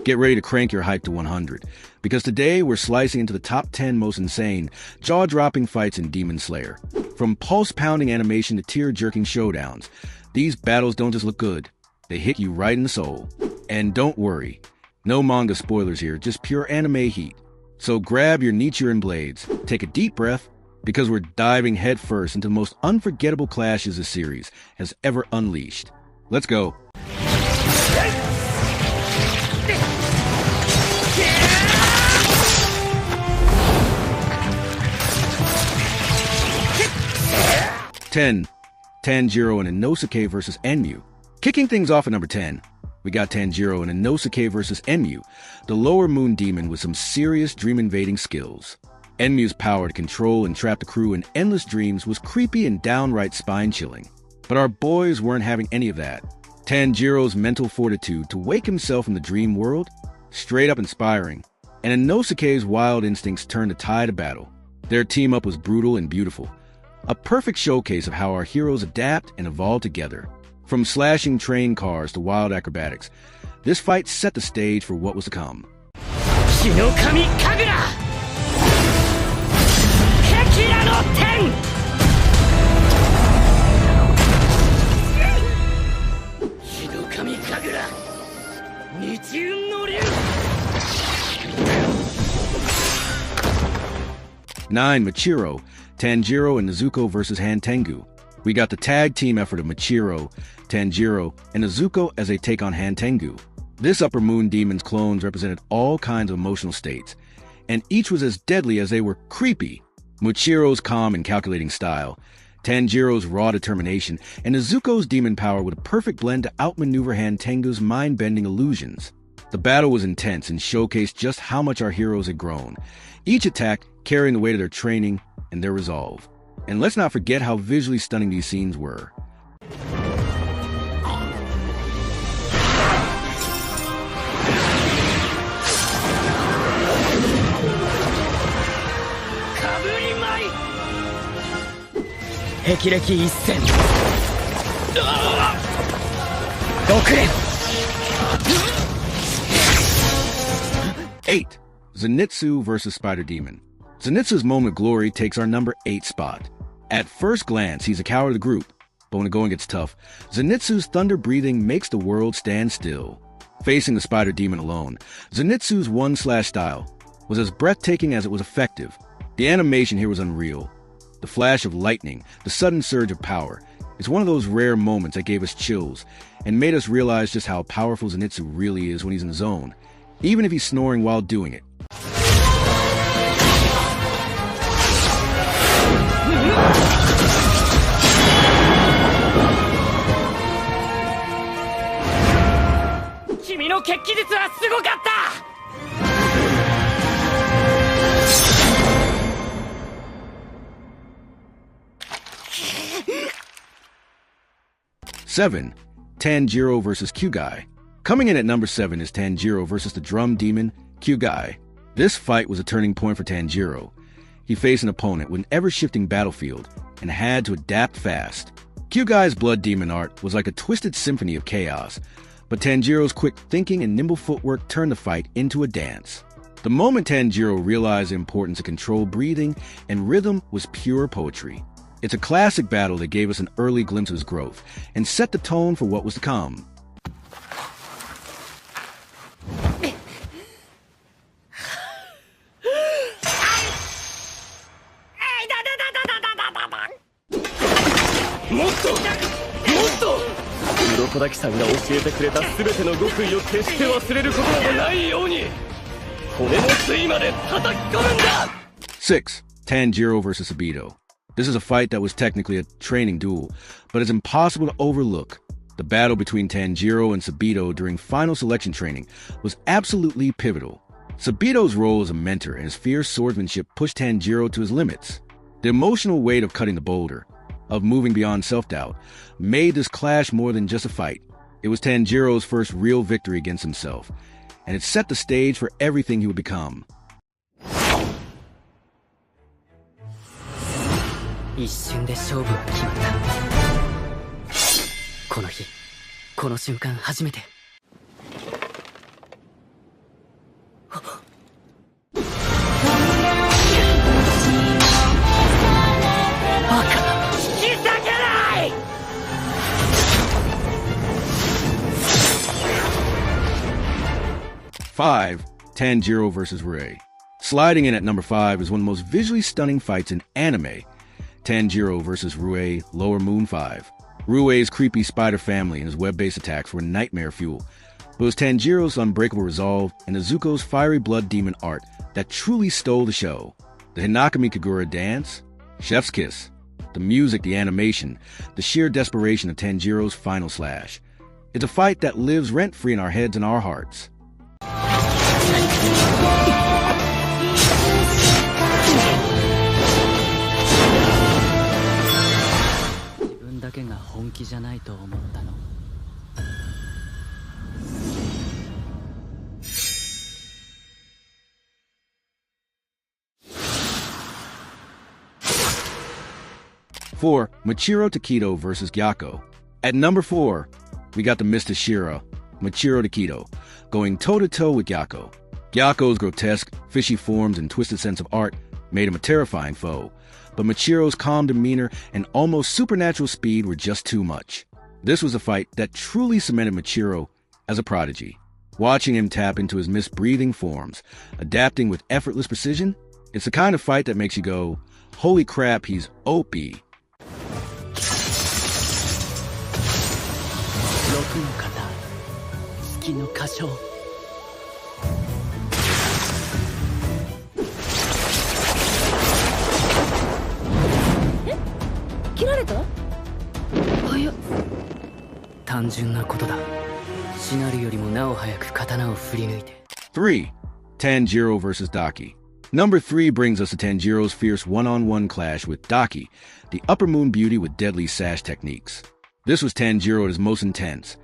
Get ready to crank your hype to 100, because today we're slicing into the top 10 most insane, jaw-dropping fights in Demon Slayer. From pulse-pounding animation to tear-jerking showdowns, these battles don't just look good, they hit you right in the soul. And don't worry, no manga spoilers here, just pure anime heat. So grab your Nichiren blades, take a deep breath, because we're diving headfirst into the most unforgettable clashes the series has ever unleashed. Let's go. Tanjiro and Inosuke vs. Enmu. Kicking things off at number 10, we got Tanjiro and Inosuke vs. Enmu, the lower moon demon with some serious dream-invading skills. Enmu's power to control and trap the crew in endless dreams was creepy and downright spine-chilling. But our boys weren't having any of that. Tanjiro's mental fortitude to wake himself in the dream world? Straight up inspiring. And Inosuke's wild instincts turned the tide of battle. Their team-up was brutal and beautiful. A perfect showcase of how our heroes adapt and evolve together. From slashing train cars to wild acrobatics, this fight set the stage for what was to come. Hinokami Kagura! Kekira no Ten! Hinokami Kagura! Nichiun no Ryu! 9. Machiro, Tanjiro and Nezuko vs. Hantengu. We got the tag team effort of Machiro, Tanjiro, and Nezuko as they take on Hantengu. This Upper Moon Demon's clones represented all kinds of emotional states, and each was as deadly as they were creepy. Machiro's calm and calculating style, Tanjiro's raw determination, and Nezuko's demon power with a perfect blend to outmaneuver Hantengu's mind-bending illusions. The battle was intense and showcased just how much our heroes had grown, each attack carrying the weight of their training and their resolve. And let's not forget how visually stunning these scenes were. Eight. Zenitsu vs. Spider Demon. Zenitsu's moment of glory takes our number 8 spot. At first glance, he's a coward of the group, but when the going gets tough, Zenitsu's thunder breathing makes the world stand still. Facing the Spider Demon alone, Zenitsu's one-slash style was as breathtaking as it was effective. The animation here was unreal. The flash of lightning, the sudden surge of power. It's one of those rare moments that gave us chills and made us realize just how powerful Zenitsu really is when he's in the zone, even if he's snoring while doing it. Seven. Tanjiro vs. Kyugai. Coming in at number 7 is Tanjiro vs. the drum demon, Kyugai. This fight was a turning point for Tanjiro. He faced an opponent with an ever-shifting battlefield and had to adapt fast. Kyugai's blood demon art was like a twisted symphony of chaos, but Tanjiro's quick thinking and nimble footwork turned the fight into a dance. The moment Tanjiro realized the importance of controlled breathing and rhythm was pure poetry. It's a classic battle that gave us an early glimpse of his growth and set the tone for what was to come. Six. Tanjiro vs. Obito. This is a fight that was technically a training duel, but it's impossible to overlook. The battle between Tanjiro and Sabito during final selection training was absolutely pivotal. Sabito's role as a mentor and his fierce swordsmanship pushed Tanjiro to his limits. The emotional weight of cutting the boulder, of moving beyond self-doubt, made this clash more than just a fight. It was Tanjiro's first real victory against himself, and it set the stage for everything he would become. 一瞬で勝負は決まった。この日、この瞬間初めて。5. Tanjiro vs. Rui. Sliding in at number 5 is one of the most visually stunning fights in anime. Tanjiro vs. Rui, Lower Moon 5. Rui's creepy spider family and his web-based attacks were nightmare fuel. But it was Tanjiro's unbreakable resolve and Nezuko's fiery blood demon art that truly stole the show. The Hinakami Kagura dance, chef's kiss, the music, the animation, the sheer desperation of Tanjiro's final slash. It's a fight that lives rent-free in our heads and our hearts. だけが本気じゃないと思ったの。4. Michiro Takedo vs. Gyako. At number 4, we got the Mr. Shira, Michiro Takedo, going toe-to-toe with Gyako. Gyako's grotesque, fishy forms and twisted sense of art made him a terrifying foe, but Michiro's calm demeanor and almost supernatural speed were just too much. This was a fight that truly cemented Michiro as a prodigy. Watching him tap into his misbreathing forms, adapting with effortless precision, it's the kind of fight that makes you go, holy crap, he's OP. 6の型月の歌唱切られた？早っ。単純なことだ。しなるよりもなお早く刀を振り抜いて。3. Tanjiro vs. Daki. Number 3 brings us to Tanjiro's fierce one-on-one clash with Daki, the Upper Moon beauty with deadly sash techniques. This was Tanjiro at his most intense,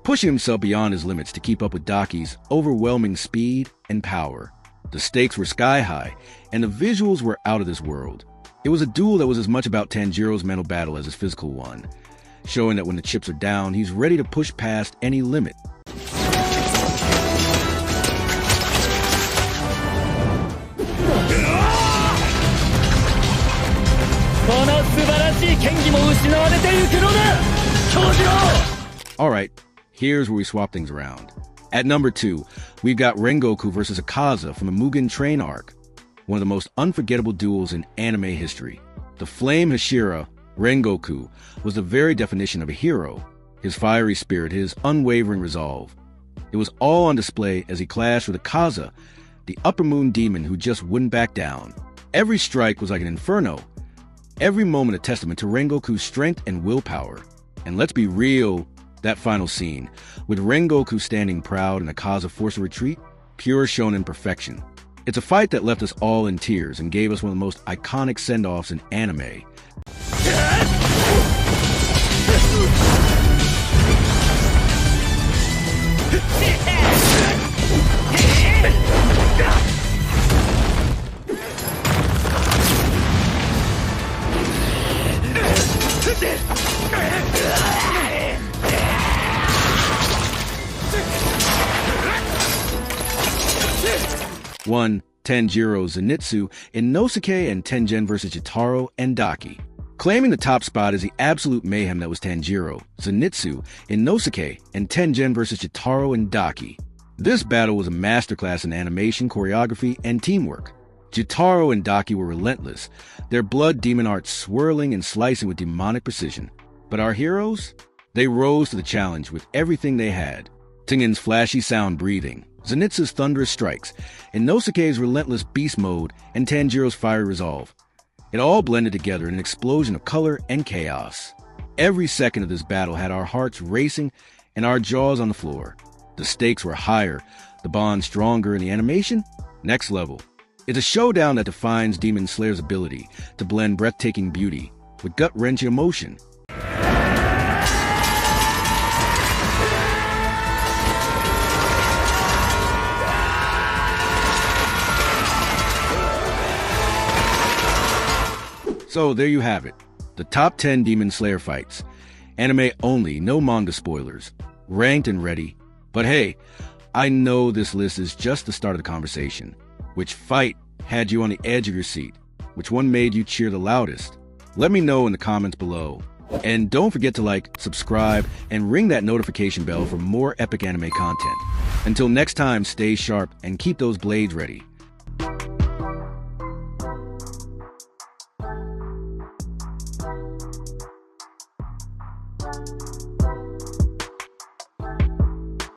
pushing himself beyond his limits to keep up with Daki's overwhelming speed and power. The stakes were sky-high, and the visuals were out of this world. It was a duel that was as much about Tanjiro's mental battle as his physical one, showing that when the chips are down, he's ready to push past any limit. この素晴らしい剣技も失われてゆくのだ京次郎 Alright, here's where we swap things around. At number 2, we've got Rengoku versus Akaza from the Mugen Train arc, one of the most unforgettable duels in anime history. The Flame Hashira, Rengoku, was the very definition of a hero, his fiery spirit, his unwavering resolve. It was all on display as he clashed with Akaza, the Upper Moon demon who just wouldn't back down. Every strike was like an inferno, every moment a testament to Rengoku's strength and willpower. And let's be real, that final scene, with Rengoku standing proud and Akaza forced to retreat, pure shonen perfection. It's a fight that left us all in tears and gave us one of the most iconic send-offs in anime. One, Tanjiro Zenitsu in Nosuke and Tengen vs. Jotaro and Daki. Claiming the top spot is the absolute mayhem that was Tanjiro, Zenitsu in Nosuke and Tengen vs. Jotaro and Daki. This battle was a masterclass in animation, choreography, and teamwork. Jotaro and Daki were relentless, their blood demon art swirling and slicing with demonic precision. But our heroes? They rose to the challenge with everything they had. Tengen's flashy sound breathing, Zenitsu's thunderous strikes, Inosuke's relentless beast mode, and Tanjiro's fiery resolve. It all blended together in an explosion of color and chaos. Every second of this battle had our hearts racing and our jaws on the floor. The stakes were higher, the bond stronger, and the animation next level. It's a showdown that defines Demon Slayer's ability to blend breathtaking beauty with gut-wrenching emotion. So there you have it, the top 10 Demon Slayer fights. Anime only, no manga spoilers, ranked and ready. But hey, I know this list is just the start of the conversation. Which fight had you on the edge of your seat? Which one made you cheer the loudest? Let me know in the comments below. And don't forget to like, subscribe, and ring that notification bell for more epic anime content. Until next time, stay sharp and keep those blades ready.